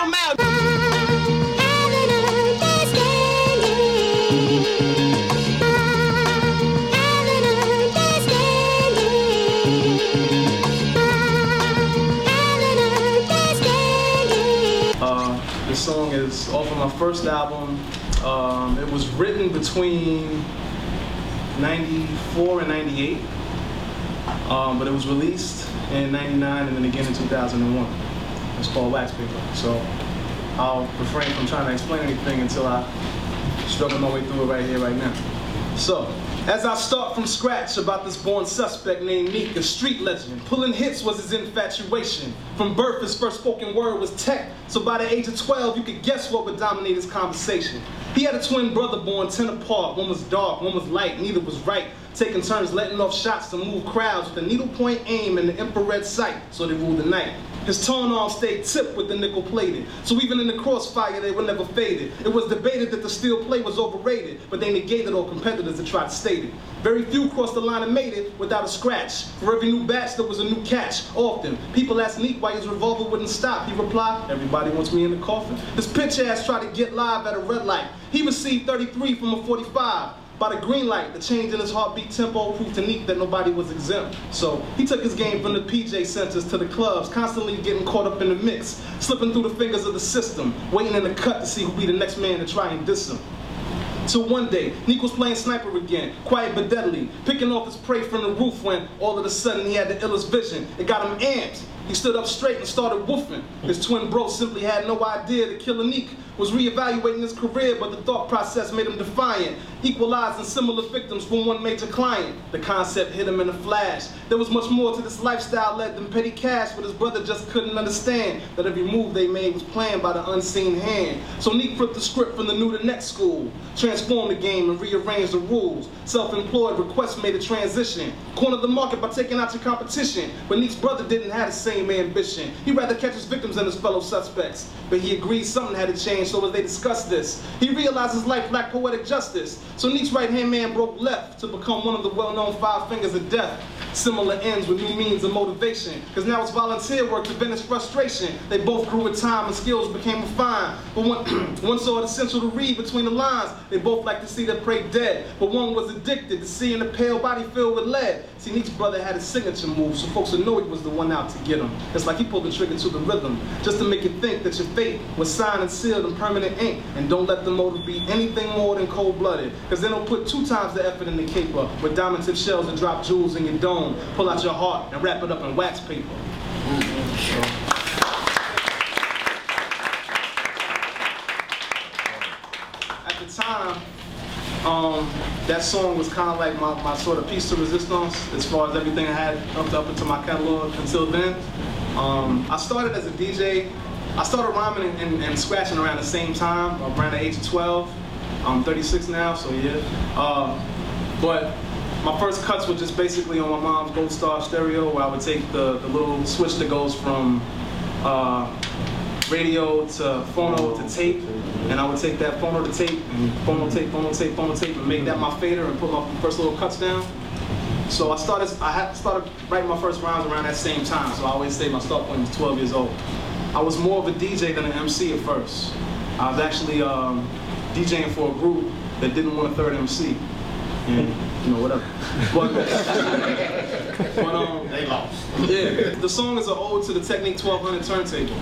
I'm out. This song is off of my first album. It was written between 94 and 98, but it was released in 99 and then again in 2001. It's called Wax Paper. So I'll refrain from trying to explain anything until I struggle my way through it right here, right now. So, as I start from scratch about this born suspect named Neek, a street legend. Pulling hits was his infatuation. From birth, his first spoken word was tech. So by the age of 12, you could guess what would dominate his conversation. He had a twin brother born 10 apart. One was dark, one was light, neither was right. Taking turns letting off shots to move crowds with a needlepoint aim and the infrared sight, so they ruled the night. His tone arm stayed tipped with the nickel plated, so even in the crossfire they were never faded. It was debated that the steel plate was overrated, but they negated all competitors that tried to state it. Very few crossed the line and made it without a scratch. For every new batch there was a new catch. Often, people asked Neek why his revolver wouldn't stop. He replied, "Everybody wants me in the coffin." His pitch ass tried to get live at a red light. He received 33 from a 45. By the green light, the change in his heartbeat tempo proved to Neek that nobody was exempt. So he took his game from the PJ centers to the clubs, constantly getting caught up in the mix, slipping through the fingers of the system, waiting in the cut to see who'd be the next man to try and diss him. Till one day, Neek was playing sniper again, quiet but deadly, picking off his prey from the roof when all of a sudden he had the illest vision. It got him amped. He stood up straight and started woofing. His twin bro simply had no idea that Killer Neek was reevaluating his career, but the thought process made him defiant, equalizing similar victims from one major client. The concept hit him in a flash. There was much more to this lifestyle led than petty cash, but his brother just couldn't understand that every move they made was planned by the unseen hand. So Neek flipped the script from the new to next school, transformed the game and rearranged the rules. Self-employed requests made a transition, cornered the market by taking out your competition. But Neek's brother didn't have the same ambition. He'd rather catch his victims than his fellow suspects. But he agreed something had to change, so as they discussed this, he realized his life lacked poetic justice. So Neek's right-hand man broke left to become one of the well-known 5 fingers of death. Similar ends with new means of motivation, because now it's volunteer work to vent his frustration. They both grew with time and skills became refined. But one saw it essential to read between the lines. They both liked to see their prey dead, but one was addicted to seeing the pale body filled with lead. See, Neek's brother had his signature move, so folks would know he was the one out to get him. It's like he pulled the trigger to the rhythm, just to make you think that your fate was signed and sealed in permanent ink. And don't let the motive be anything more than cold-blooded, because they don't put 2 times the effort in the caper with diamond tip shells and drop jewels in your dome. Pull out your heart and wrap it up in wax paper. At the time, that song was kind of like my sort of piece to resistance as far as everything I had up into my catalog until then. I started as a DJ. I started rhyming and scratching around the same time, around the age of 12. I'm 36 now, so yeah. But my first cuts were just basically on my mom's Gold Star stereo, where I would take the little switch that goes from radio to phono to tape, and I would take that phono to tape, and phono tape, phono tape, phono tape, and make that my fader and put my first little cuts down. So I started writing my first rhymes around that same time, so I always say my start point was 12 years old. I was more of a DJ than an MC at first. I was actually DJing for a group that didn't want a third MC. And, you know, whatever. But they lost. Yeah, the song is an ode to the Technique 1200 turntable.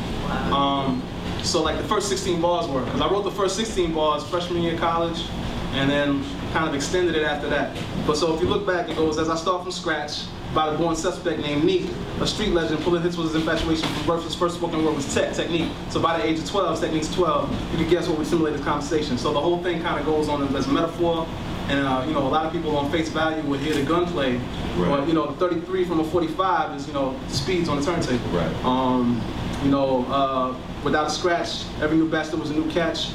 So like the first 16 bars were, because I wrote the first 16 bars freshman year of college, and then kind of extended it after that. But so if you look back, it goes, as I start from scratch, by the born suspect named Neek, a street legend, pulling hits was his infatuation. From birth, his first spoken word was technique. So by the age of 12, technique's 12, you can guess what would simulate this conversation. So the whole thing kind of goes on as a metaphor, and you know, a lot of people on face value would hear the gunplay, right. But you know, the 33 from a 45 is, you know, speeds on the turntable. Right. You know, without a scratch, every new batch there was a new catch,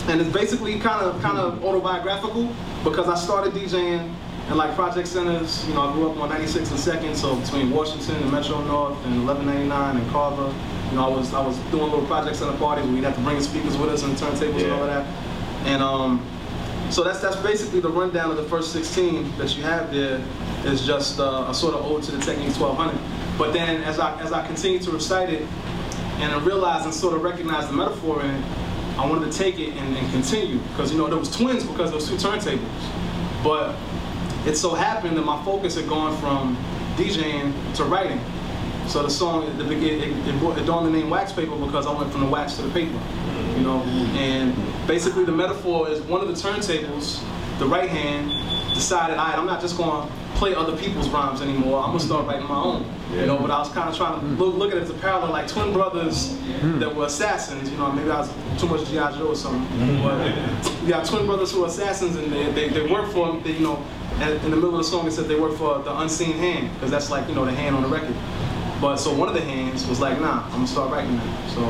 and it's basically kind of autobiographical, because I started DJing in like project centers. You know, I grew up on 96 and 2nd, so between Washington and Metro North and 1199 and Carver. You know, I was doing little project center parties where we'd have to bring the speakers with us and the turntables and all of that. And so that's basically the rundown of the first 16 that you have there. Is just a sort of ode to the Technique 1200. But then as I continue to recite it, and I realized and sort of recognized the metaphor in it, I wanted to take it and continue, because you know there was twins because there was 2 turntables. But it so happened that my focus had gone from DJing to writing. So the song, it dawned the name Wax Paper because I went from the wax to the paper, you know. And basically the metaphor is one of the turntables, the right hand, decided, all right, I'm not just going to play other people's rhymes anymore. I'm going to start writing my own, you know. But I was kind of trying to look at it as a parallel, like twin brothers that were assassins, you know. Maybe I was too much G.I. Joe or something. But you got twin brothers who are assassins, and they work for, you know, in the middle of the song it said they work for the unseen hand, because that's like, you know, the hand on the record. But so one of the hands was like, nah, I'm gonna start writing that. So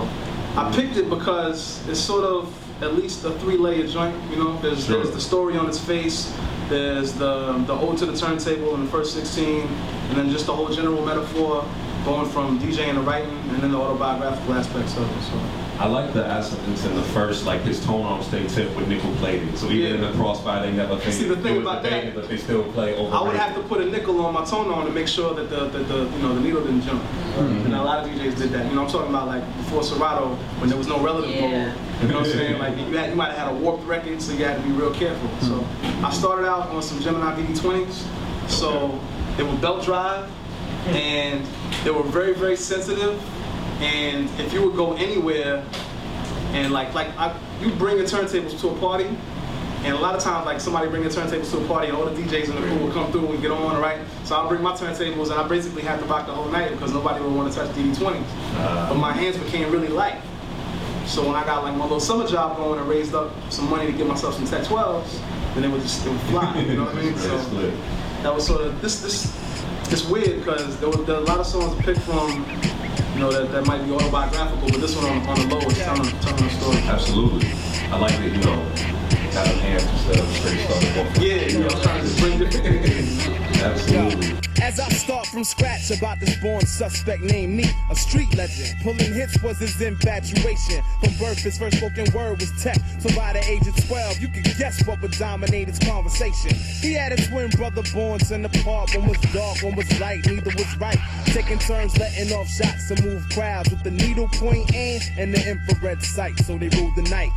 I picked it because it's sort of at least a 3-layer joint, you know. There's the story on its face, there's the ode to the turntable in the first 16, and then just the whole general metaphor going from DJing to writing, and then the autobiographical aspects of it. So I like the essence in the first, like his tone on stay tip with nickel plated. So even in the crossfire, they never think. See, the thing about that, but they still play over. I would have to put a nickel on my tone on to make sure that the needle didn't jump. And a lot of DJs did that. You know, I'm talking about like before Serato, when there was no relative mode. You know what I'm saying? Like you might have had a warped record, so you had to be real careful. So I started out on some Gemini VD20s. So they were belt drive, and they were very, very sensitive. And if you would go anywhere, and you bring your turntables to a party, and a lot of times like somebody bring their turntables to a party, and all the DJs in the crew will come through and get on, right? So I'll bring my turntables, and I basically have to rock the whole night because nobody would want to touch DD20s. But my hands became really light. So when I got like my little summer job going and raised up some money to get myself some Tech 12s, then it would fly. You know what I mean? So that was sort of it's weird because there are a lot of songs to pick from, you know, that might be autobiographical, but this one on the low is telling the story. Absolutely. I like that, you know, got a hand instead of straight stuff. Yeah, you know, I'm trying to bring it. Absolutely. As I start from scratch about this born suspect named me, a street legend. Pulling hits was his infatuation. From birth, his first spoken word was tech. So by the age of 12, you could guess what would dominate his conversation. He had a twin brother born apart. One was dark, one was light, neither was right. Taking turns letting off shots to move crowds with the needle point aim and the infrared sight. So they ruled the night.